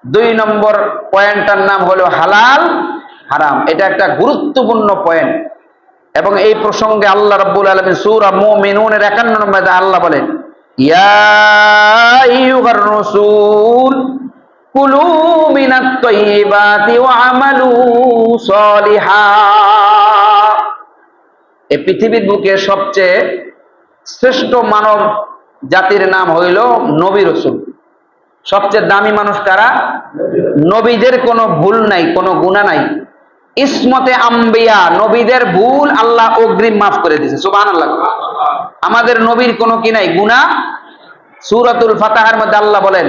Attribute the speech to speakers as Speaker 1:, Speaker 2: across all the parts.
Speaker 1: দুই নম্বর পয়েন্টটার নাম হলো হালাল হারাম। এটা একটা গুরুত্বপূর্ণ পয়েন্ট, এবং এই প্রসঙ্গে আল্লাহ রাব্বুল আলামিন সূরা মুমিনুনের 51 নম্বরে আল্লাহ বলেন, ইয়া আইয়ুহার রাসূল কুলু মিনাত তাইয়্যিবাতি ওয়া আমালু সলিহা। এই পৃথিবীর বুকে সবচেয়ে শ্রেষ্ঠ মানব জাতির নাম হইল নবী রাসূল। সবচেয়ে দামি মানুষ কারা? নবীদের কোনো ভুল নাই, কোনো গুনাহ নাই। ইসমতে আম্বিয়া, নবীদের ভুল আল্লাহ অগ্রিম মাফ করে দিয়েছে, সুবহানাল্লাহ। আমাদের নবীর কোনো কি নাই? গুনাহ। সূরাতুল ফাতিহার মধ্যে আল্লাহ বলেন,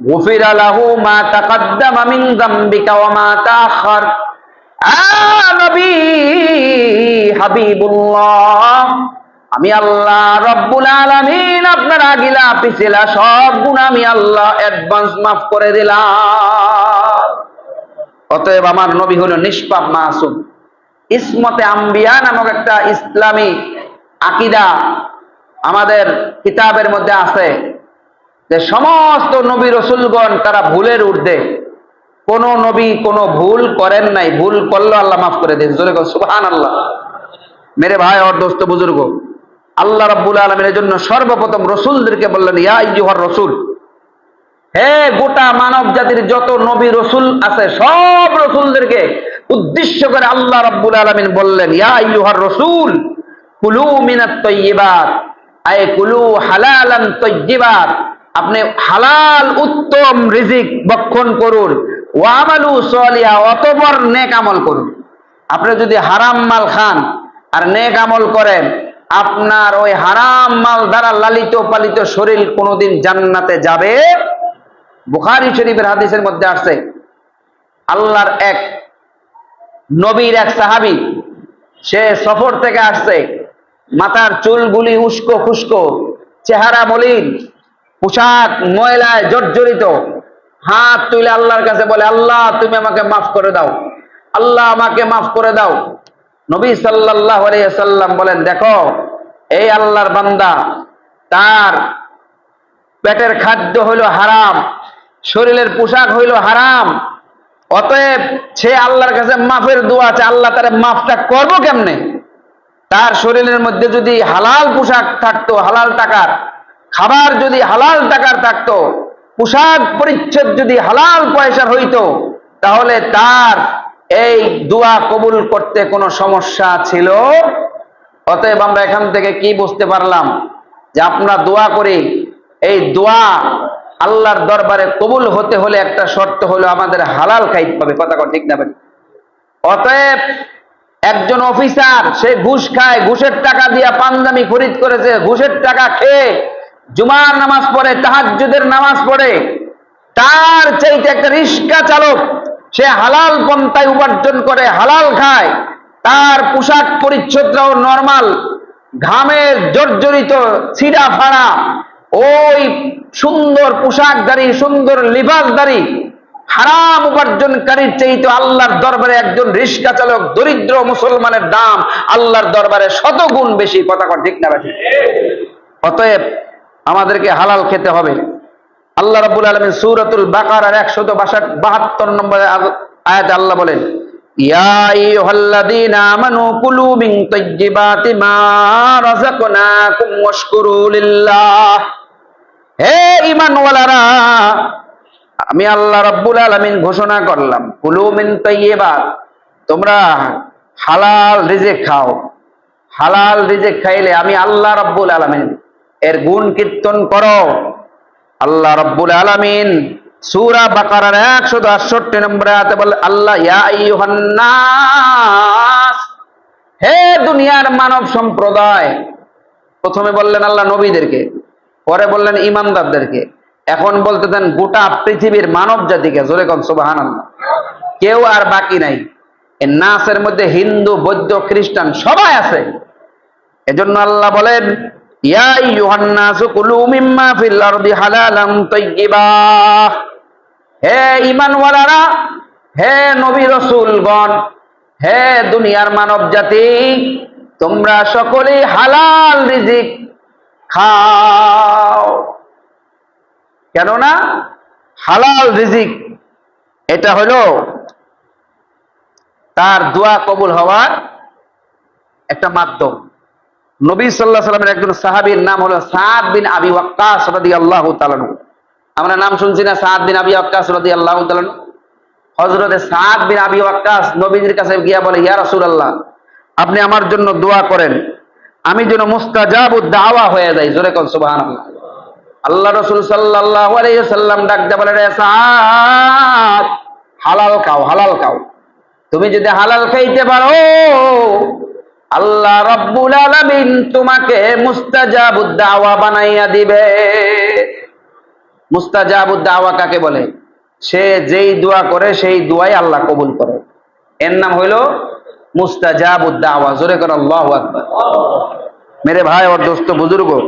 Speaker 1: গুফিরা লাহু মা তাকাদ্দামা মিন যামবিকা ওয়া মা তাআখার। নবী হাবিবুল্লাহ, আমি আল্লাহ রব্বুল আলামিন আপনার আগিলা পিছিলা সব গুনাহ আমি আল্লাহ অ্যাডভান্স মাফ করে দিলাম। অতএব আমার নবী হলো নিষ্পাপ মাসুম। ইসমতে আম্বিয়া নামক একটা ইসলামী আকীদা আমাদের কিতাবের মধ্যে আছে যে সমস্ত নবী রাসূলগণ তারা ভুলের ঊর্ধ্বে, কোন নবী কোন ভুল করেন নাই, ভুল করলেও আল্লাহ মাফ করে দেন। জোরে বল সুবহানাল্লাহ। মেরে ভাই और দোস্ত বুজুর্গ, আল্লাহ রাব্বুল আলামিনের জন্য সর্বপ্রথম রাসূলদেরকে বললেন ইয়া আইয়ুহার রাসূল। হে গোটা মানব জাতির যত নবী রাসূল আছে সব রাসূলদেরকে উদ্দেশ্য করে আল্লাহ রাব্বুল আলামিন বললেন ইয়া আইয়ুহার রাসূল কুলু মিনাত তাইয়্যিবাত, আয় কুলু হালালান তাইয়্যিবাত, আপনি হালাল উত্তম রিজিক ভক্ষণ করুন, ওয়া আমালু সলিহা, অতঃপর নেক আমল করুন। আপনি যদি হারাম মাল খান আর নেক আমল করেন, আপনার ওই হারাম মাল দ্বারা লালিত পালিত শরীর কোনোদিন জান্নাতে যাবে। বুখারী শরীফের হাদিসের মধ্যে আসছে, আল্লাহর এক নবীর এক সাহাবী, সে সফর থেকে আসছে, মাথার চুলগুলি উস্কো খুস্কো, চেহারা মলিন, পোশাক ময়লায় জর্জরিত, হাত তুলে আল্লাহর কাছে বলে, আল্লাহ তুমি আমাকে মাফ করে দাও, আল্লাহ আমাকে মাফ করে দাও। নবী সাল্লাল্লাহু আলাইহি ওয়াসাল্লাম বলেন, দেখো এই আল্লাহর বান্দা, তার পেটের খাদ্য হইল হারাম, শরীরের পোশাক হইল হারাম, অতএব সে আল্লাহর কাছে মাফের দোয়া আছে, আল্লাহ তারে মাফটা করবো কেমনে? তার শরীরের মধ্যে যদি হালাল পোশাক থাকতো, হালাল টাকার খাবার যদি হালাল টাকার থাকতো, পোশাক পরিচ্ছদ যদি হালাল পয়সার হইতো, তাহলে তার এই দোয়া কবুল করতে কোনো সমস্যা ছিল? অতএব আমরা এখান থেকে কি বুঝতে পারলাম? যে আমরা দোয়া করি, এই দোয়া আল্লাহর দরবারে কবুল হতে হলে একটা শর্ত হলো আমাদের হালাল খাইতে হবে। কথা ঠিক না? অতএব একজন অফিসার, সে ঘুষ খায়, ঘুষের টাকা দিয়া পাঞ্জাবি খরিদ করেছে, ঘুষের টাকা খেয়ে জুমার নামাজ পড়ে, তাহাজ্জুদের নামাজ পড়ে, তার চাইতে একটা রিক্সা চালক, সে হালাল পন্থায় উপার্জন করে, হালাল খায়, তার পোশাক পরিচ্ছদটাও নরমাল, ঘামের জর্জরিত ছিঁড়া ফাড়া, ওই সুন্দর পোশাকধারী, সুন্দর লিবাসধারী হারাম উপার্জনকারীর চাইতে আল্লাহর দরবারে একজন রিক্সা চালক দরিদ্র মুসলমানের দাম আল্লাহর দরবারে শতগুণ বেশি। কথা ঠিক না বেশি? অতএব আমাদেরকে হালাল খেতে হবে। আল্লাহ রাব্বুল আলামিন সূরাতুল বাকারার 172 নম্বর আয়াতে আল্লাহ বলেন, ইয়া আইয়ুহাল্লাযীনা আমানু কুলু মিন তাইয়্যিবাতি মা রাযাকনাকুম ওয়াশকুরু লিল্লাহ। হে ঈমানওয়ালারা, আমি আল্লাহ রাব্বুল আলামিন ঘোষণা করলাম, কুলু মিন তাইয়্যিবাত, তোমরা হালাল রিজিক খাও। হালাল রিজিক খাইলে আমি আল্লাহ রাব্বুল আলামিন এর গুণ কীর্তন করো। আল্লাহ রাব্বুল আলামিন সূরা বাকারার 168 নম্বর আয়াতে বলে, আল্লাহ ইয়া আইয়ুহান নাস, হে দুনিয়ার মানব সম্প্রদায়। প্রথমে বললেন আল্লাহ নবীদেরকে, পরে বললেন ঈমানদারদেরকে, এখন বলতে দেন গোটা পৃথিবীর মানব জাতিকে। জোরে কোন সুবহানাল্লাহ। কেউ আর বাকি নাই। এই নাসের মধ্যে হিন্দু, বৌদ্ধ, খ্রিস্টান সবাই আছে। এজন্য আল্লাহ বলেন, ইয়া আইয়ুহান নাসু কুলু মিম্মা ফিল আরদি হালালান তাইয়্যিবা। হে ঈমানওয়ালারা, হে নবী রাসূলগণ, হে দুনিয়ার মানব জাতি, তোমরা সকলেই হালাল রিজিক খাও। কেননা হালাল রিজিক এটা হলো তার দোয়া কবুল হওয়ার একটা মাধ্যম। নবী সাল্লাল্লাহু আলাইহি সাল্লামের একজন সাহাবীর নাম হলো সাদ বিন আবি ওয়াক্কাস রাদিয়াল্লাহু তাআলা আনহু। আমরা নাম শুনছি না, সাদ বিন আবি ওয়াক্কাস রাদিয়াল্লাহু তাআলা আনহু। হযরতে সাদ বিন আবি ওয়াক্কাস নবীজির কাছে গিয়া বলে, ইয়া রাসূলুল্লাহ, আপনি আমার জন্য দোয়া করেন, আমি যেন মুস্তাজাবুদ দাওয়া হয়ে যাই। জোরে কোন সুবহানাল্লাহ। আল্লাহ রাসূল সাল্লাল্লাহু আলাইহি ওয়াসাল্লাম ডাক দিয়ে বলে, রে সাদ, হালাল খাও, হালাল খাও। তুমি যদি হালাল খাইতে পারো, আল্লাহ রাব্বুল আলামিন তোমাকে মুস্তাজাবুদ দাওয়া বানাইয়া দিবে। মুস্তাজাবুদ দাওয়া কাকে বলে? সে যেই দোয়া করে সেই দোয়াই আল্লাহ কবুল করে, এর নাম হইল মুস্তাজাবুদ দাওয়া। জোরে করে আল্লাহু আকবার। মেরে ভাই और दोस्तों बुजुर्गों,